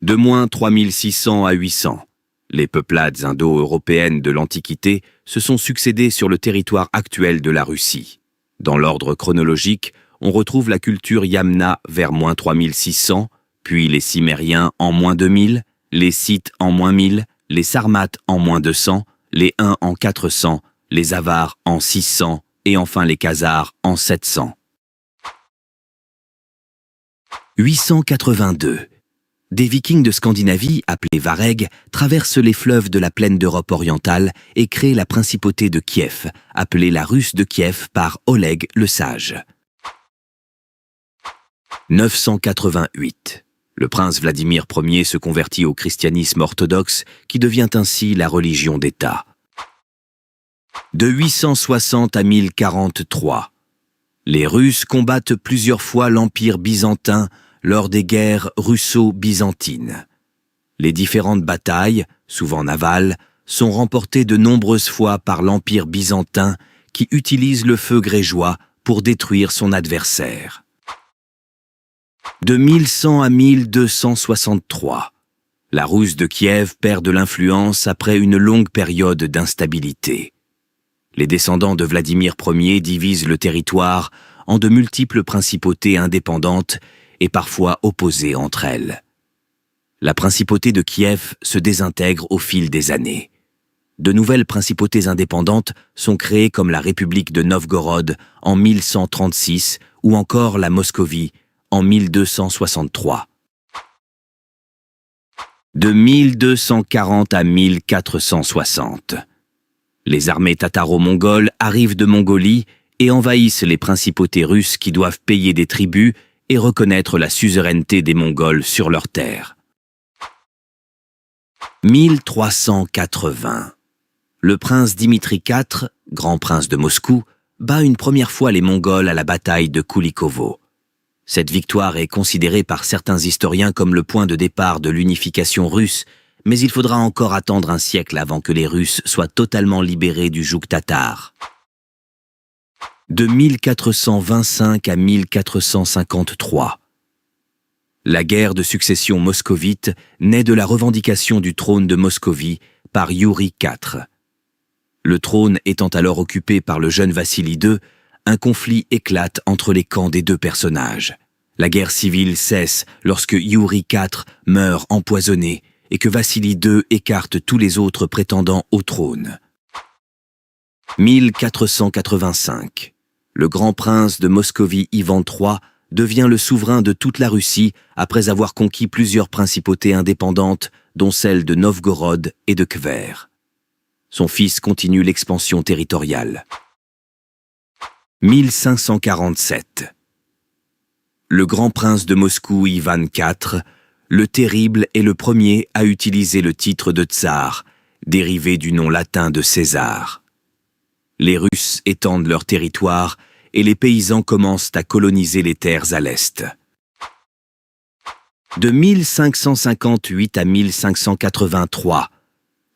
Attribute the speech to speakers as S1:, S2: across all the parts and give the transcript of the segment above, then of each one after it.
S1: De moins 3600 à 800, les peuplades indo-européennes de l'Antiquité se sont succédées sur le territoire actuel de la Russie. Dans l'ordre chronologique, on retrouve la culture Yamna vers moins 3600, puis les Cimériens en moins 2000, les Scythes en moins 1000, les Sarmates en moins 200, les Huns en 400, les Avars en 600 et enfin les Khazars en 700. 882. Des Vikings de Scandinavie, appelés Varegs, traversent les fleuves de la plaine d'Europe orientale et créent la principauté de Kiev, appelée la Russe de Kiev par Oleg le Sage. 988. Le prince Vladimir Ier se convertit au christianisme orthodoxe, qui devient ainsi la religion d'État. De 860 à 1043. Les Russes combattent plusieurs fois l'Empire byzantin lors des guerres russo-byzantines. Les différentes batailles, souvent navales, sont remportées de nombreuses fois par l'Empire byzantin qui utilise le feu grégeois pour détruire son adversaire. De 1100 à 1263, la Russe de Kiev perd de l'influence après une longue période d'instabilité. Les descendants de Vladimir Ier divisent le territoire en de multiples principautés indépendantes et parfois opposées entre elles. La principauté de Kiev se désintègre au fil des années. De nouvelles principautés indépendantes sont créées comme la République de Novgorod en 1136 ou encore la Moscovie en 1263. De 1240 à 1460. Les armées tataro-mongoles arrivent de Mongolie et envahissent les principautés russes qui doivent payer des tributs et reconnaître la suzeraineté des Mongols sur leurs terres. 1380. Le prince Dimitri IV, grand prince de Moscou, bat une première fois les Mongols à la bataille de Koulikovo. Cette victoire est considérée par certains historiens comme le point de départ de l'unification russe, mais il faudra encore attendre un siècle avant que les Russes soient totalement libérés du joug tatar. De 1425 à 1453. La guerre de succession moscovite naît de la revendication du trône de Moscovie par Youri IV. Le trône étant alors occupé par le jeune Vassili II, un conflit éclate entre les camps des deux personnages. La guerre civile cesse lorsque Youri IV meurt empoisonné et que Vassili II écarte tous les autres prétendants au trône. 1485. Le grand prince de Moscovie Ivan III devient le souverain de toute la Russie après avoir conquis plusieurs principautés indépendantes, dont celles de Novgorod et de Tver. Son fils continue l'expansion territoriale. 1547. Le grand prince de Moscou Ivan IV, le Terrible, est le premier à utiliser le titre de tsar, dérivé du nom latin de César. Les Russes étendent leur territoire et les paysans commencent à coloniser les terres à l'est. De 1558 à 1583,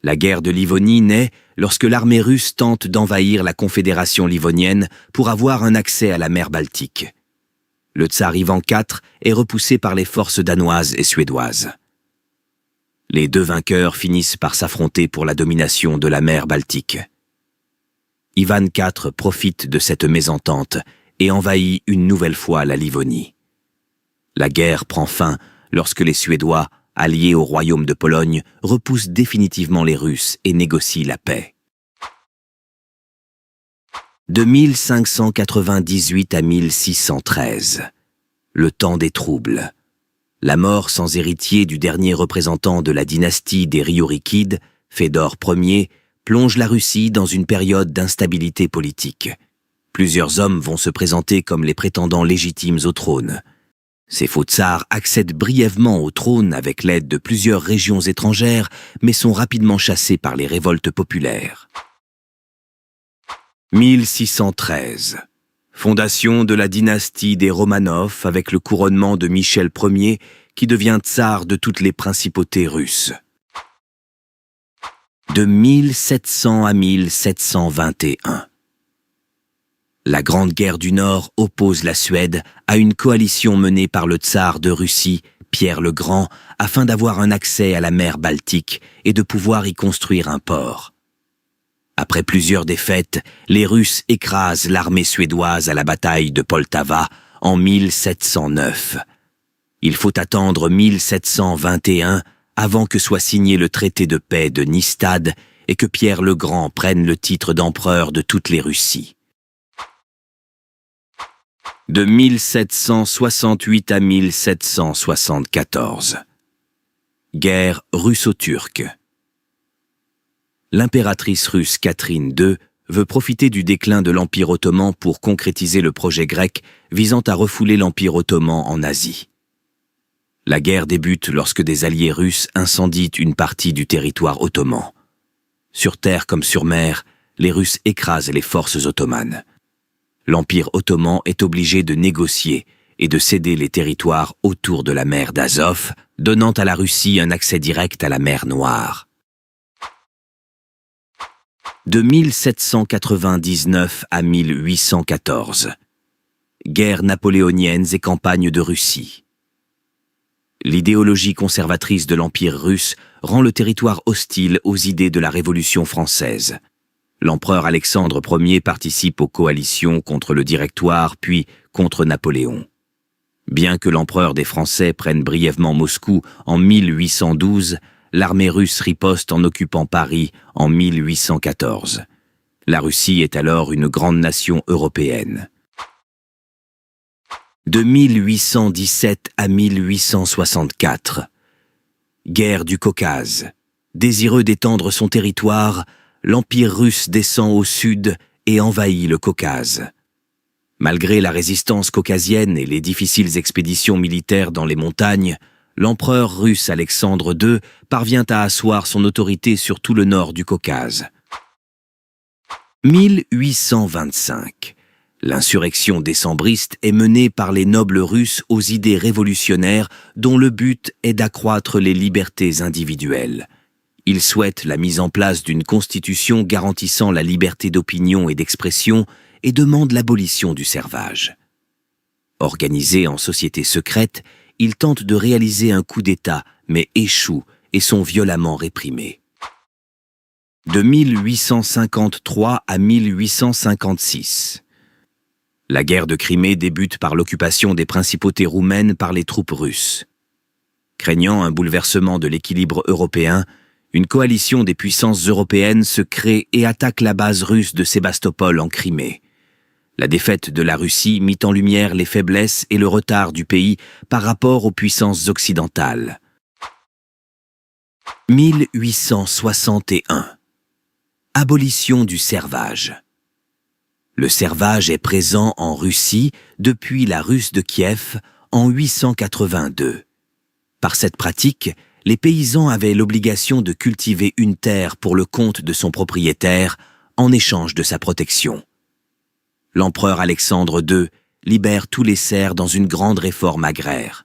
S1: la guerre de Livonie naît lorsque l'armée russe tente d'envahir la Confédération livonienne pour avoir un accès à la mer Baltique. Le tsar Ivan IV est repoussé par les forces danoises et suédoises. Les deux vainqueurs finissent par s'affronter pour la domination de la mer Baltique. Ivan IV profite de cette mésentente et envahit une nouvelle fois la Livonie. La guerre prend fin lorsque les Suédois, alliés au royaume de Pologne, repoussent définitivement les Russes et négocient la paix. De 1598 à 1613, le temps des troubles. La mort sans héritier du dernier représentant de la dynastie des Riorikides, Fédor Ier, plonge la Russie dans une période d'instabilité politique. Plusieurs hommes vont se présenter comme les prétendants légitimes au trône. Ces faux tsars accèdent brièvement au trône avec l'aide de plusieurs régions étrangères, mais sont rapidement chassés par les révoltes populaires. 1613. Fondation de la dynastie des Romanov avec le couronnement de Michel Ier, qui devient tsar de toutes les principautés russes. De 1700 à 1721. La Grande Guerre du Nord oppose la Suède à une coalition menée par le tsar de Russie, Pierre le Grand afin d'avoir un accès à la mer Baltique et de pouvoir y construire un port. Après plusieurs défaites, les Russes écrasent l'armée suédoise à la bataille de Poltava en 1709. Il faut attendre 1721 avant que soit signé le traité de paix de Nystad et que Pierre le Grand prenne le titre d'empereur de toutes les Russies. De 1768 à 1774. Guerre russo-turque. L'impératrice russe Catherine II veut profiter du déclin de l'Empire ottoman pour concrétiser le projet grec visant à refouler l'Empire ottoman en Asie. La guerre débute lorsque des alliés russes incendient une partie du territoire ottoman. Sur terre comme sur mer, les Russes écrasent les forces ottomanes. L'Empire ottoman est obligé de négocier et de céder les territoires autour de la mer d'Azov, donnant à la Russie un accès direct à la mer Noire. De 1799 à 1814. Guerres napoléoniennes et campagnes de Russie. L'idéologie conservatrice de l'Empire russe rend le territoire hostile aux idées de la Révolution française. L'empereur Alexandre Ier participe aux coalitions contre le Directoire puis contre Napoléon. Bien que l'empereur des Français prenne brièvement Moscou en 1812, l'armée russe riposte en occupant Paris en 1814. La Russie est alors une grande nation européenne. De 1817 à 1864. Guerre du Caucase. Désireux d'étendre son territoire, l'Empire russe descend au sud et envahit le Caucase. Malgré la résistance caucasienne et les difficiles expéditions militaires dans les montagnes, l'empereur russe Alexandre II parvient à asseoir son autorité sur tout le nord du Caucase. 1825. L'insurrection décembriste est menée par les nobles russes aux idées révolutionnaires dont le but est d'accroître les libertés individuelles. Ils souhaitent la mise en place d'une constitution garantissant la liberté d'opinion et d'expression et demandent l'abolition du servage. Organisés en société secrète, ils tentent de réaliser un coup d'État, mais échouent et sont violemment réprimés. De 1853 à 1856. La guerre de Crimée débute par l'occupation des principautés roumaines par les troupes russes. Craignant un bouleversement de l'équilibre européen, une coalition des puissances européennes se crée et attaque la base russe de Sébastopol en Crimée. La défaite de la Russie mit en lumière les faiblesses et le retard du pays par rapport aux puissances occidentales. 1861. Abolition du servage. Le servage est présent en Russie depuis la Russe de Kiev en 882. Par cette pratique, les paysans avaient l'obligation de cultiver une terre pour le compte de son propriétaire en échange de sa protection. L'empereur Alexandre II libère tous les serfs dans une grande réforme agraire.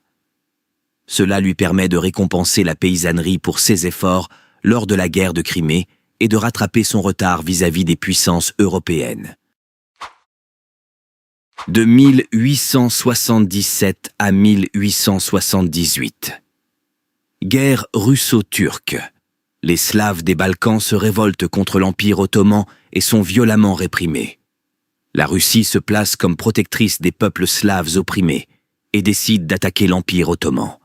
S1: Cela lui permet de récompenser la paysannerie pour ses efforts lors de la guerre de Crimée et de rattraper son retard vis-à-vis des puissances européennes. De 1877 à 1878. Guerre russo-turque. Les Slaves des Balkans se révoltent contre l'Empire ottoman et sont violemment réprimés. La Russie se place comme protectrice des peuples slaves opprimés et décide d'attaquer l'Empire ottoman.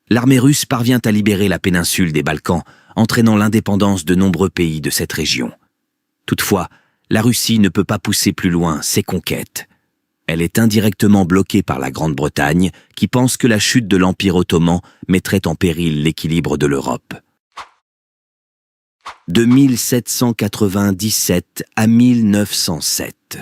S1: L'armée russe parvient à libérer la péninsule des Balkans, entraînant l'indépendance de nombreux pays de cette région. Toutefois, la Russie ne peut pas pousser plus loin ses conquêtes. Elle est indirectement bloquée par la Grande-Bretagne, qui pense que la chute de l'Empire ottoman mettrait en péril l'équilibre de l'Europe. De 1797 à 1907.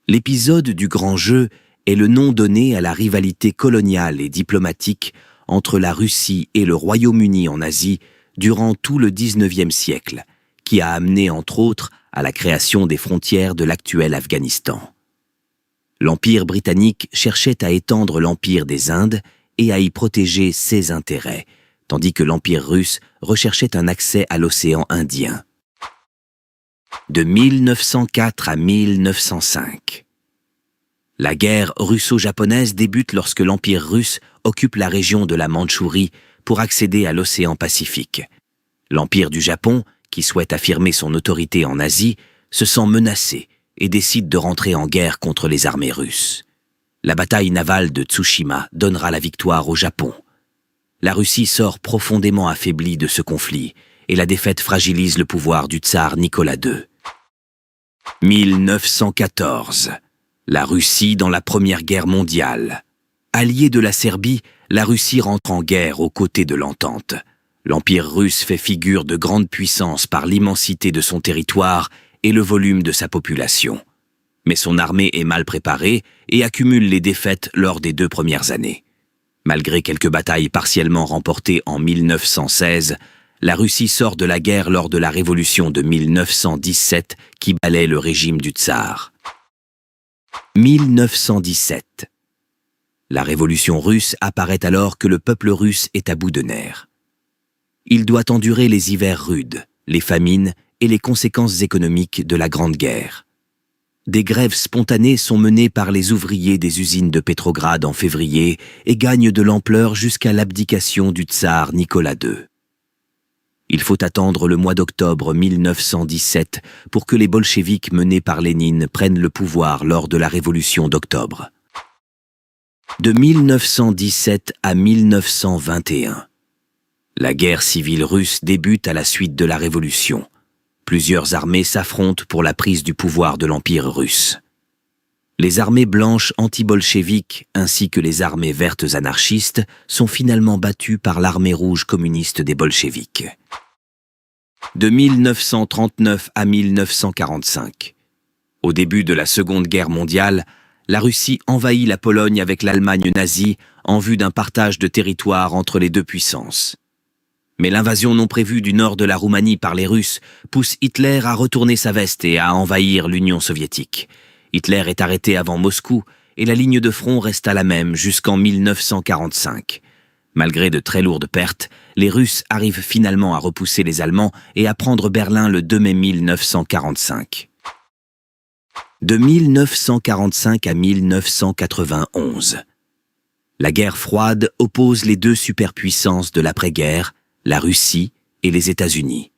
S1: L'épisode du Grand Jeu est le nom donné à la rivalité coloniale et diplomatique entre la Russie et le Royaume-Uni en Asie durant tout le XIXe siècle, qui a amené entre autres à la création des frontières de l'actuel Afghanistan. L'Empire britannique cherchait à étendre l'Empire des Indes et à y protéger ses intérêts, tandis que l'Empire russe recherchait un accès à l'océan Indien. De 1904 à 1905. La guerre russo-japonaise débute lorsque l'Empire russe occupe la région de la Mandchourie pour accéder à l'océan Pacifique. L'Empire du Japon, qui souhaite affirmer son autorité en Asie, se sent menacé et décide de rentrer en guerre contre les armées russes. La bataille navale de Tsushima donnera la victoire au Japon. La Russie sort profondément affaiblie de ce conflit et la défaite fragilise le pouvoir du tsar Nicolas II. 1914. La Russie dans la Première Guerre mondiale. Alliée de la Serbie, la Russie rentre en guerre aux côtés de l'Entente. L'Empire russe fait figure de grande puissance par l'immensité de son territoire et le volume de sa population. Mais son armée est mal préparée et accumule les défaites lors des 2 premières années. Malgré quelques batailles partiellement remportées en 1916, la Russie sort de la guerre lors de la révolution de 1917 qui balaie le régime du tsar. 1917. La révolution russe apparaît alors que le peuple russe est à bout de nerfs. Il doit endurer les hivers rudes, les famines et les conséquences économiques de la Grande Guerre. Des grèves spontanées sont menées par les ouvriers des usines de Pétrograd en février et gagnent de l'ampleur jusqu'à l'abdication du tsar Nicolas II. Il faut attendre le mois d'octobre 1917 pour que les bolcheviks menés par Lénine prennent le pouvoir lors de la révolution d'octobre. De 1917 à 1921. La guerre civile russe débute à la suite de la révolution. Plusieurs armées s'affrontent pour la prise du pouvoir de l'Empire russe. Les armées blanches anti-bolcheviques ainsi que les armées vertes anarchistes sont finalement battues par l'armée rouge communiste des bolcheviks. De 1939 à 1945. Au début de la Seconde Guerre mondiale, la Russie envahit la Pologne avec l'Allemagne nazie en vue d'un partage de territoire entre les deux puissances. Mais l'invasion non prévue du nord de la Roumanie par les Russes pousse Hitler à retourner sa veste et à envahir l'Union soviétique. Hitler est arrêté avant Moscou et la ligne de front resta la même jusqu'en 1945. Malgré de très lourdes pertes, les Russes arrivent finalement à repousser les Allemands et à prendre Berlin le 2 mai 1945. De 1945 à 1991. La guerre froide oppose les deux superpuissances de l'après-guerre, la Russie et les États-Unis.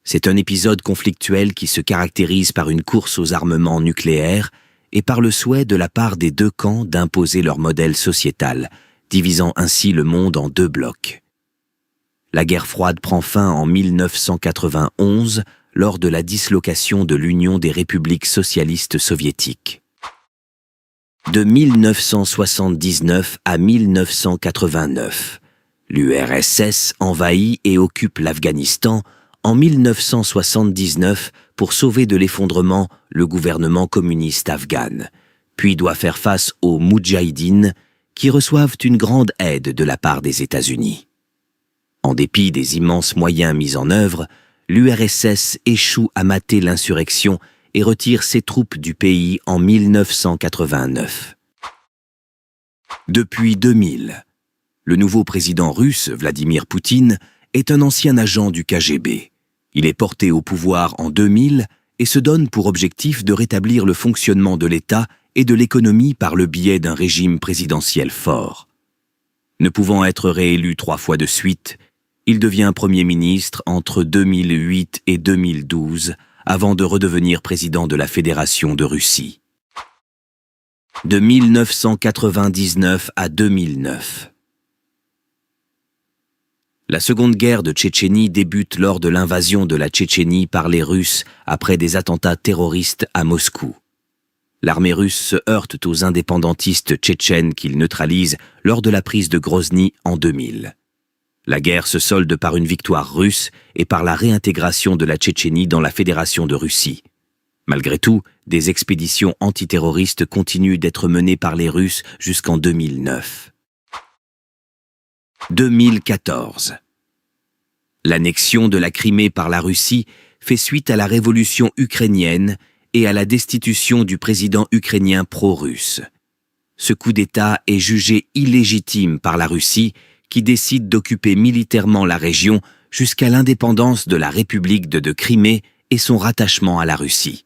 S1: C'est un épisode conflictuel qui se caractérise par une course aux armements nucléaires et par le souhait de la part des deux camps d'imposer leur modèle sociétal, divisant ainsi le monde en 2 blocs. La guerre froide prend fin en 1991 lors de la dislocation de l'Union des républiques socialistes soviétiques. De 1979 à 1989, l'URSS envahit et occupe l'Afghanistan en 1979 pour sauver de l'effondrement le gouvernement communiste afghane, puis doit faire face aux Moudjahidines qui reçoivent une grande aide de la part des États-Unis. En dépit des immenses moyens mis en œuvre, l'URSS échoue à mater l'insurrection et retire ses troupes du pays en 1989. Depuis 2000, le nouveau président russe, Vladimir Poutine, est un ancien agent du KGB. Il est porté au pouvoir en 2000 et se donne pour objectif de rétablir le fonctionnement de l'État et de l'économie par le biais d'un régime présidentiel fort. Ne pouvant être réélu 3 fois de suite, il devient Premier ministre entre 2008 et 2012 avant de redevenir président de la Fédération de Russie. De 1999 à 2009. La Seconde Guerre de Tchétchénie débute lors de l'invasion de la Tchétchénie par les Russes après des attentats terroristes à Moscou. L'armée russe se heurte aux indépendantistes tchétchènes qu'ils neutralisent lors de la prise de Grozny en 2000. La guerre se solde par une victoire russe et par la réintégration de la Tchétchénie dans la Fédération de Russie. Malgré tout, des expéditions antiterroristes continuent d'être menées par les Russes jusqu'en 2009. 2014. L'annexion de la Crimée par la Russie fait suite à la révolution ukrainienne et à la destitution du président ukrainien pro-russe. Ce coup d'État est jugé illégitime par la Russie, qui décide d'occuper militairement la région jusqu'à l'indépendance de la République de Crimée et son rattachement à la Russie.